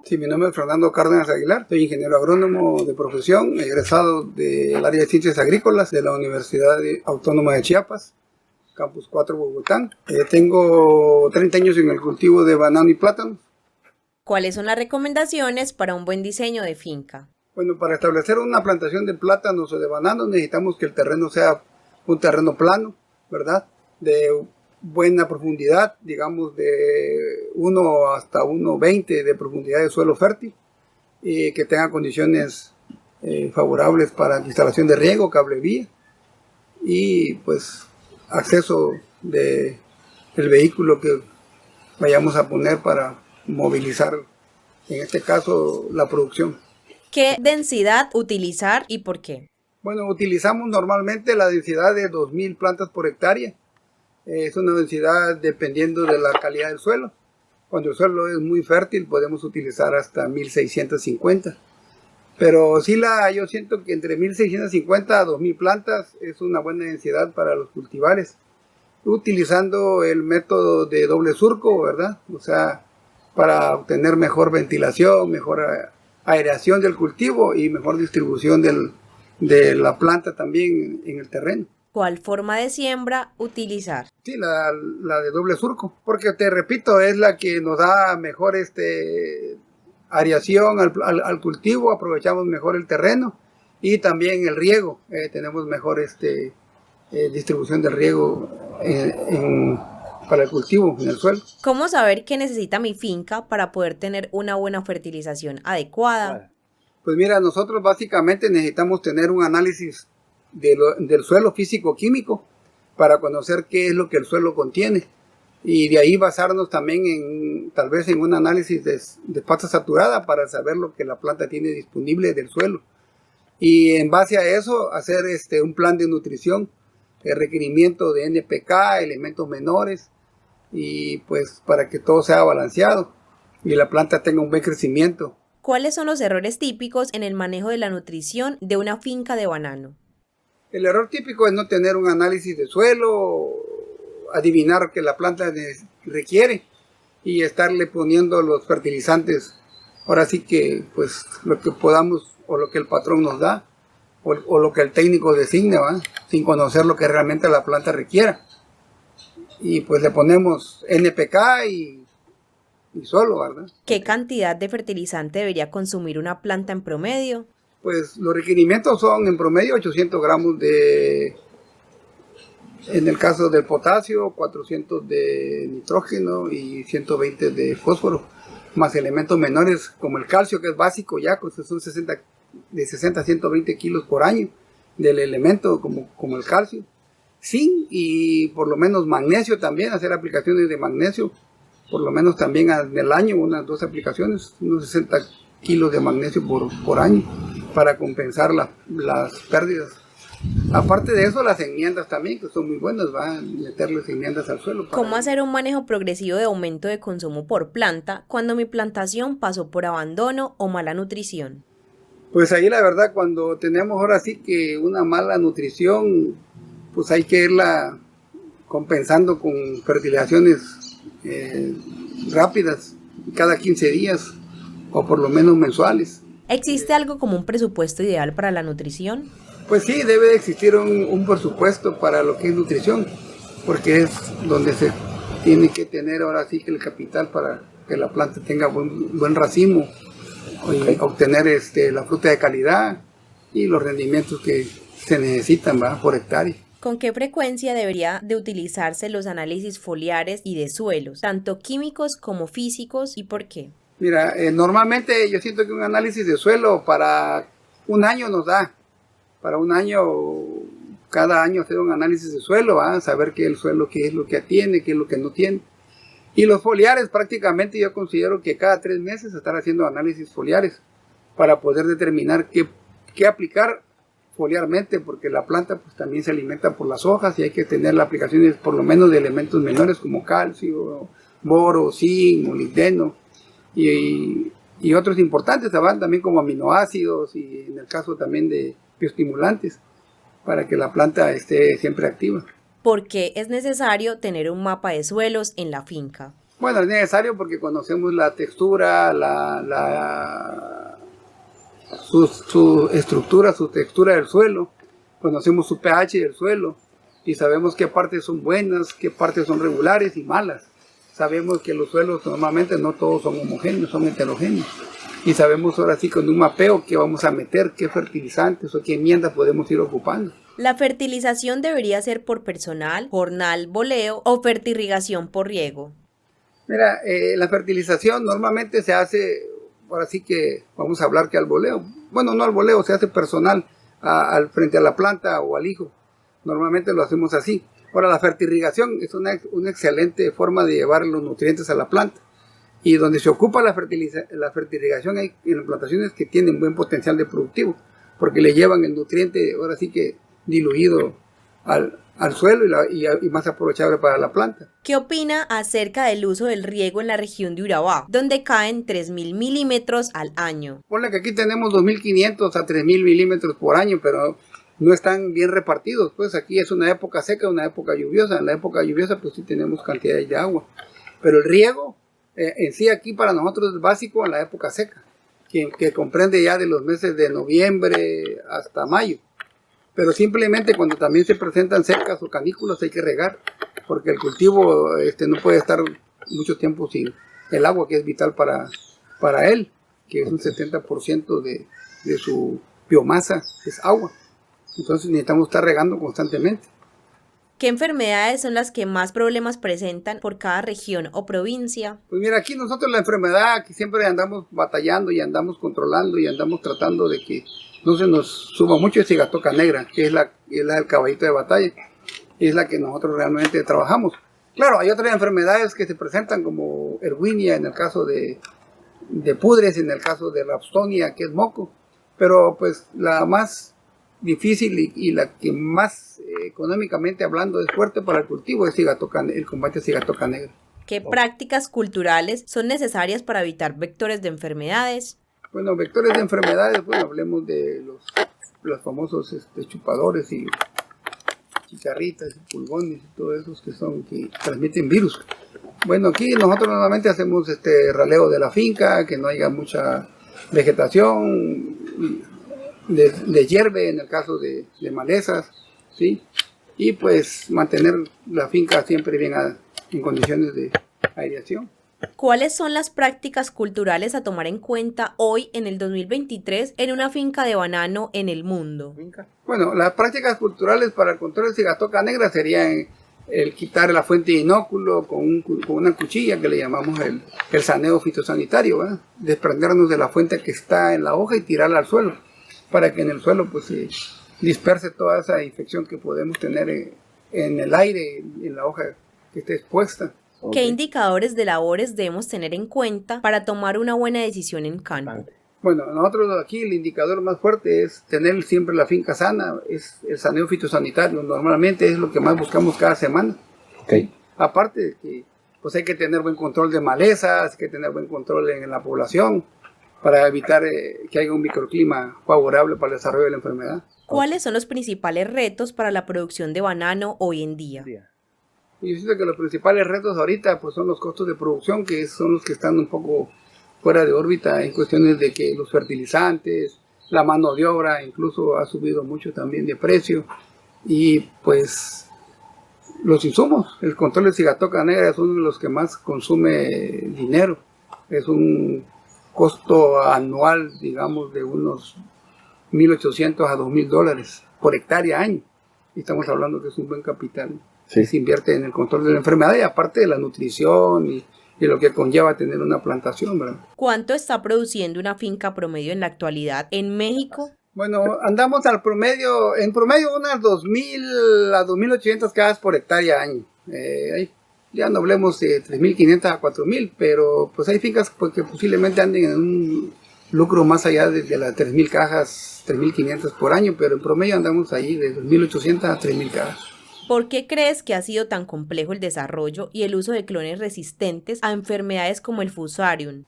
Sí, mi nombre es Fernando Cárdenas Aguilar, soy ingeniero agrónomo de profesión, egresado del área de ciencias agrícolas de la Universidad Autónoma de Chiapas, Campus 4 Bogotá. Tengo 30 años en el cultivo de banano y plátano. ¿Cuáles son las recomendaciones para un buen diseño de finca? Bueno, para establecer una plantación de plátanos o de bananos necesitamos que el terreno sea un terreno plano, ¿verdad? De buena profundidad, digamos de 1 hasta 1,20 de profundidad de suelo fértil, y que tenga condiciones favorables para la instalación de riego, cablevía y pues acceso del vehículo que vayamos a poner para movilizar, en este caso, la producción. ¿Qué densidad utilizar y por qué? Bueno, utilizamos normalmente la densidad de 2.000 plantas por hectárea. Es una densidad dependiendo de la calidad del suelo. Cuando el suelo es muy fértil podemos utilizar hasta 1.650. Pero sí, yo siento que entre 1.650 a 2.000 plantas es una buena densidad para los cultivares. Utilizando el método de doble surco, ¿verdad? O sea, para obtener mejor ventilación, mejor aireación del cultivo y mejor distribución de la planta también en el terreno. ¿Cuál forma de siembra utilizar? Sí, la de doble surco, porque te repito, es la que nos da mejor aireación al cultivo, aprovechamos mejor el terreno y también el riego, tenemos mejor distribución del riego para el cultivo en el suelo. ¿Cómo saber qué necesita mi finca para poder tener una buena fertilización adecuada? Pues mira, nosotros básicamente necesitamos tener un análisis del suelo físico-químico para conocer qué es lo que el suelo contiene y de ahí basarnos también tal vez en un análisis de pasta saturada para saber lo que la planta tiene disponible del suelo y en base a eso hacer un plan de nutrición, el requerimiento de NPK, elementos menores y pues para que todo sea balanceado y la planta tenga un buen crecimiento. ¿Cuáles son los errores típicos en el manejo de la nutrición de una finca de banano? El error típico es no tener un análisis de suelo, adivinar que la planta requiere y estarle poniendo los fertilizantes, ahora sí que pues lo que podamos o lo que el patrón nos da o lo que el técnico designa, ¿va? Sin conocer lo que realmente la planta requiera. Y pues le ponemos NPK y solo, ¿verdad? ¿Qué cantidad de fertilizante debería consumir una planta en promedio? Pues los requerimientos son en promedio 800 gramos en el caso del potasio, 400 de nitrógeno y 120 de fósforo, más elementos menores como el calcio, que es básico ya, pues son de 60 a 120 kilos por año del elemento como el calcio. Zinc y por lo menos magnesio también, hacer aplicaciones de magnesio, por lo menos también en el año, unas 2 aplicaciones, unos 60 kilos de magnesio por año, para compensar las pérdidas. Aparte de eso, las enmiendas también, que son muy buenas, va a meterles enmiendas al suelo. ¿Cómo hacer un manejo progresivo de aumento de consumo por planta cuando mi plantación pasó por abandono o mala nutrición? Pues ahí la verdad, cuando tenemos ahora sí que una mala nutrición, pues hay que irla compensando con fertilizaciones rápidas, cada 15 días o por lo menos mensuales. ¿Existe algo como un presupuesto ideal para la nutrición? Pues sí, debe existir un presupuesto para lo que es nutrición, porque es donde se tiene que tener ahora sí que el capital para que la planta tenga buen racimo y obtener la fruta de calidad y los rendimientos que se necesitan, ¿va? Por hectárea. ¿Con qué frecuencia debería de utilizarse los análisis foliares y de suelos, tanto químicos como físicos, y por qué? Mira, normalmente yo siento que un análisis de suelo para un año nos da. Para un año, cada año hacer un análisis de suelo, ¿va? Saber qué el suelo, qué es lo que tiene, qué es lo que no tiene. Y los foliares prácticamente yo considero que cada 3 meses estar haciendo análisis foliares para poder determinar qué aplicar foliarmente, porque la planta pues también se alimenta por las hojas y hay que tener las aplicaciones por lo menos de elementos menores como calcio, boro, zinc, molibdeno y otros importantes también como aminoácidos y en el caso también de bioestimulantes para que la planta esté siempre activa. ¿Por qué es necesario tener un mapa de suelos en la finca? Bueno, es necesario porque conocemos la textura, su estructura, su textura del suelo, conocemos su pH del suelo y sabemos qué partes son buenas, qué partes son regulares y malas. Sabemos que los suelos normalmente no todos son homogéneos, son heterogéneos. Y sabemos ahora sí con un mapeo qué vamos a meter, qué fertilizantes o qué enmiendas podemos ir ocupando. ¿La fertilización debería ser por personal, jornal, boleo o fertirrigación por riego? Mira, la fertilización normalmente se hace, ahora sí que vamos a hablar que al boleo. Bueno, no al boleo, se hace personal frente a la planta o al hijo. Normalmente lo hacemos así. Ahora, la fertirrigación es una excelente forma de llevar los nutrientes a la planta. Y donde se ocupa la fertirrigación hay en plantaciones que tienen buen potencial de productivo, porque le llevan el nutriente, ahora sí que diluido al suelo y más aprovechable para la planta. ¿Qué opina acerca del uso del riego en la región de Urabá, donde caen 3.000 milímetros al año? Ponle que aquí tenemos 2.500 a 3.000 milímetros por año, pero no están bien repartidos. Pues aquí es una época seca, una época lluviosa. En la época lluviosa pues sí tenemos cantidades de agua, pero el riego en sí aquí para nosotros es básico en la época seca, que comprende ya de los meses de noviembre hasta mayo. Pero simplemente cuando también se presentan secas o canículas hay que regar, porque el cultivo no puede estar mucho tiempo sin el agua, que es vital para él, que es un 70% de su biomasa, es agua. Entonces necesitamos estar regando constantemente. ¿Qué enfermedades son las que más problemas presentan por cada región o provincia? Pues mira, aquí nosotros la enfermedad que siempre andamos batallando y andamos controlando y andamos tratando de que no se nos suba mucho es cigatoca negra, que es la del caballito de batalla, es la que nosotros realmente trabajamos. Claro, hay otras enfermedades que se presentan como erwinia en el caso de pudres, en el caso de rhapsonia, que es moco, pero pues la más difícil y la que más económicamente hablando es fuerte para el cultivo es el combate a cigatoca negra. ¿Qué prácticas culturales son necesarias para evitar vectores de enfermedades? Bueno, vectores de enfermedades, bueno, hablemos de los famosos chupadores y chicharritas y pulgones y todos esos que transmiten virus. Bueno, aquí nosotros normalmente hacemos raleo de la finca, que no haya mucha vegetación, de hierbe en el caso de malezas, ¿sí? Y pues mantener la finca siempre bien en condiciones de aireación. ¿Cuáles son las prácticas culturales a tomar en cuenta hoy en el 2023 en una finca de banano en el mundo? Bueno, las prácticas culturales para el control de cigatoca negra serían el quitar la fuente de inóculo con una cuchilla que le llamamos el saneo fitosanitario, ¿verdad? Desprendernos de la fuente que está en la hoja y tirarla al suelo, para que en el suelo pues se disperse toda esa infección que podemos tener en el aire, en la hoja que esté expuesta. ¿Qué indicadores de labores debemos tener en cuenta para tomar una buena decisión en campo? Bueno, nosotros aquí el indicador más fuerte es tener siempre la finca sana, es el saneo fitosanitario, normalmente es lo que más buscamos cada semana. Okay. Aparte de que pues hay que tener buen control de malezas, hay que tener buen control en la población para evitar que haya un microclima favorable para el desarrollo de la enfermedad. ¿Cuáles son los principales retos para la producción de banano hoy en día? Yo siento que los principales retos ahorita pues son los costos de producción, que son los que están un poco fuera de órbita en cuestiones de que los fertilizantes, la mano de obra incluso ha subido mucho también de precio, y pues los insumos, el control de cigatoca negra es uno de los que más consume dinero, es un costo anual digamos de unos $1,800 a $2,000 por hectárea año, y estamos hablando que es un buen capital. Sí. Se invierte en el control de la enfermedad y aparte de la nutrición y lo que conlleva tener una plantación, ¿verdad? ¿Cuánto está produciendo una finca promedio en la actualidad en México? Bueno, andamos en promedio unas 2.000 a 2.800 cajas por hectárea año. Ya no hablemos de 3.500 a 4.000, pero pues hay fincas que posiblemente anden en un lucro más allá de las 3.000 cajas, 3.500 por año, pero en promedio andamos ahí de 2.800 a 3.000 cajas. ¿Por qué crees que ha sido tan complejo el desarrollo y el uso de clones resistentes a enfermedades como el Fusarium?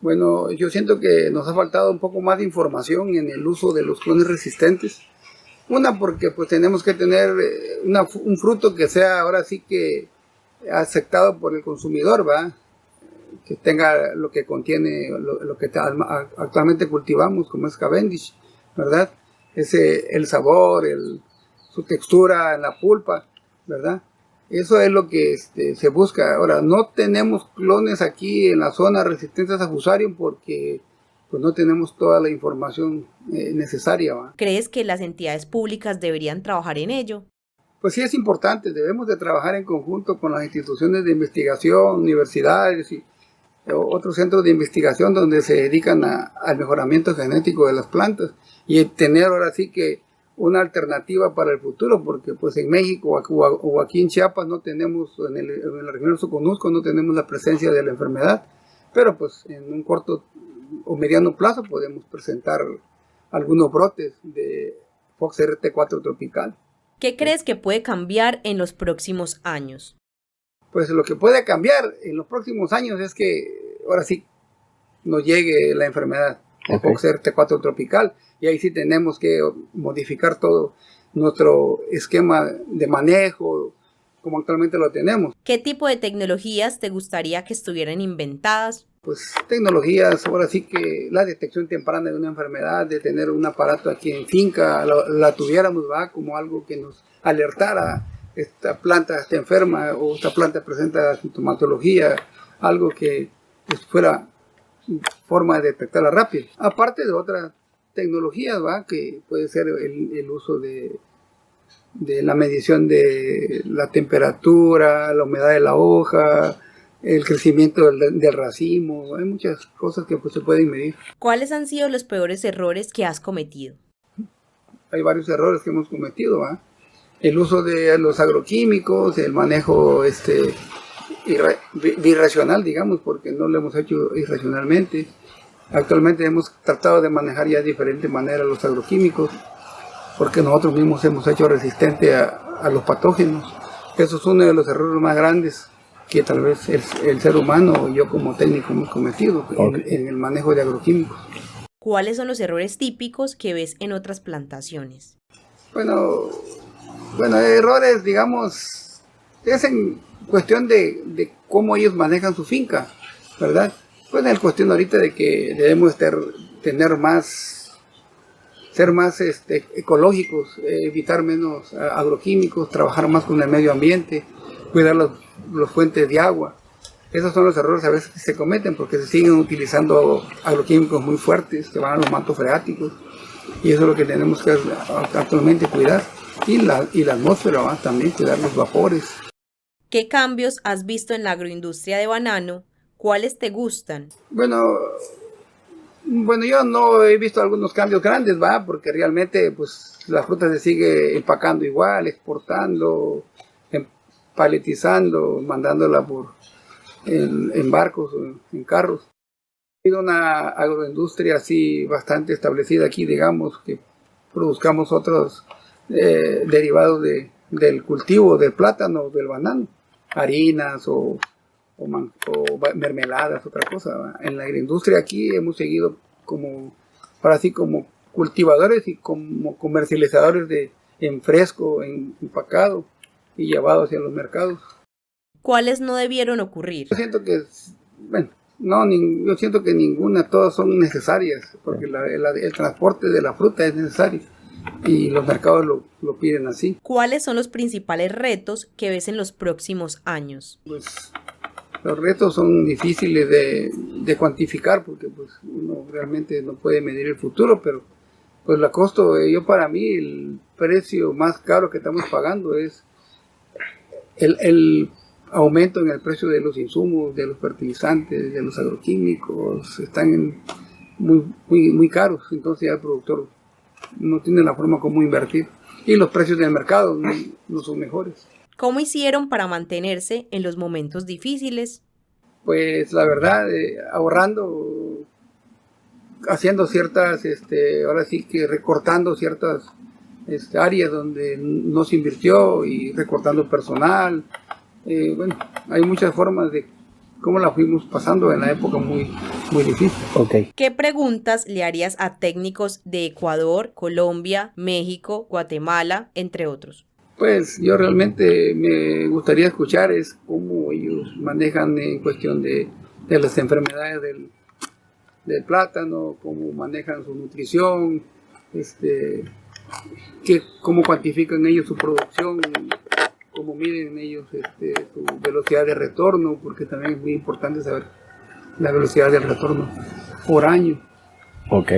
Bueno, yo siento que nos ha faltado un poco más de información en el uso de los clones resistentes. Una, porque pues tenemos que tener un fruto que sea ahora sí que aceptado por el consumidor, ¿va? Que tenga lo que contiene, lo que actualmente cultivamos, como es Cavendish, ¿verdad? El sabor, su textura en la pulpa, ¿verdad? Eso es lo que se busca. Ahora, no tenemos clones aquí en la zona resistentes a Fusarium porque pues no tenemos toda la información necesaria, ¿va? ¿Crees que las entidades públicas deberían trabajar en ello? Pues sí, es importante. Debemos de trabajar en conjunto con las instituciones de investigación, universidades y otros centros de investigación donde se dedican al mejoramiento genético de las plantas y tener ahora sí que una alternativa para el futuro, porque pues en México o aquí en Chiapas no tenemos, en la región del Soconusco no tenemos la presencia de la enfermedad, pero pues en un corto o mediano plazo podemos presentar algunos brotes de Fox RT4 tropical. ¿Qué crees que puede cambiar en los próximos años? Pues lo que puede cambiar en los próximos años es que ahora sí nos llegue la enfermedad de Fox RT4 tropical y ahí sí tenemos que modificar todo nuestro esquema de manejo como actualmente lo tenemos. ¿Qué tipo de tecnologías te gustaría que estuvieran inventadas? Pues tecnologías, ahora sí que la detección temprana de una enfermedad, de tener un aparato aquí en finca, la tuviéramos, ¿va? Como algo que nos alertara, esta planta está enferma o esta planta presenta sintomatología, algo que pues, fuera forma de detectarla rápido. Aparte de otras tecnologías, ¿va? Que puede ser el uso de la medición de la temperatura, la humedad de la hoja, el crecimiento del racimo. Hay muchas cosas que pues, se pueden medir. ¿Cuáles han sido los peores errores que has cometido? Hay varios errores que hemos cometido, ¿va? El uso de los agroquímicos, el manejo irracional, digamos, porque no lo hemos hecho irracionalmente. Actualmente hemos tratado de manejar ya de diferente manera los agroquímicos, porque nosotros mismos hemos hecho resistente a los patógenos. Eso es uno de los errores más grandes que tal vez el ser humano o yo como técnico hemos cometido en el manejo de agroquímicos. ¿Cuáles son los errores típicos que ves en otras plantaciones? Bueno, errores, digamos, es en cuestión de cómo ellos manejan su finca, ¿verdad? Pues en cuestión ahorita de que debemos tener ser más ecológicos, evitar menos agroquímicos, trabajar más con el medio ambiente, cuidar las fuentes de agua. Esos son los errores a veces que se cometen porque se siguen utilizando agroquímicos muy fuertes que van a los mantos freáticos y eso es lo que tenemos que actualmente cuidar. Y la atmósfera, ¿va? También cuidar los vapores. ¿Qué cambios has visto en la agroindustria de banano? ¿Cuáles te gustan? Bueno, yo no he visto algunos cambios grandes, ¿va? Porque realmente pues la fruta se sigue empacando igual, exportando, paletizando, mandándola en barcos o en carros. Ha habido una agroindustria así bastante establecida aquí, digamos, que produzcamos otros derivados del cultivo del plátano, del banano, harinas o mermeladas, otra cosa, ¿va? En la agroindustria aquí hemos seguido como cultivadores y como comercializadores en fresco, en empacado y llevado hacia los mercados. ¿Cuáles no debieron ocurrir? Yo siento que, yo siento que ninguna, todas son necesarias, porque el transporte de la fruta es necesario y los mercados lo piden así. ¿Cuáles son los principales retos que ves en los próximos años? Pues los retos son difíciles de cuantificar porque pues uno realmente no puede medir el futuro, pero pues la costo, para mí el precio más caro que estamos pagando es el aumento en el precio de los insumos, de los fertilizantes, de los agroquímicos, están muy caros, entonces ya el productor no tiene la forma como invertir y los precios del mercado no son mejores. ¿Cómo hicieron para mantenerse en los momentos difíciles? Pues la verdad, ahorrando, haciendo ciertas, ahora sí que recortando ciertas áreas donde no se invirtió y recortando personal. Hay muchas formas de cómo la fuimos pasando en la época muy difícil. Okay. ¿Qué preguntas le harías a técnicos de Ecuador, Colombia, México, Guatemala, entre otros? Pues yo realmente me gustaría escuchar es cómo ellos manejan en cuestión de las enfermedades del plátano, cómo manejan su nutrición, cómo cuantifican ellos su producción, cómo miden ellos su velocidad de retorno, porque también es muy importante saber la velocidad del retorno por año. Ok.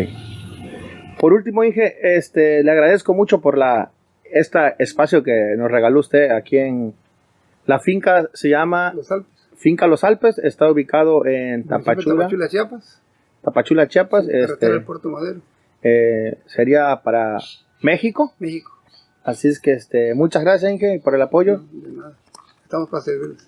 Por último, Inge, le agradezco mucho por este espacio que nos regaló usted aquí en la finca. Se llama Los Alpes. Finca Los Alpes, está ubicado en Tapachula, Chiapas. Tapachula, Chiapas. Carretera del Puerto Madero. Sería para México. México. Así es que muchas gracias, Inge, por el apoyo. De nada. Estamos para servirles.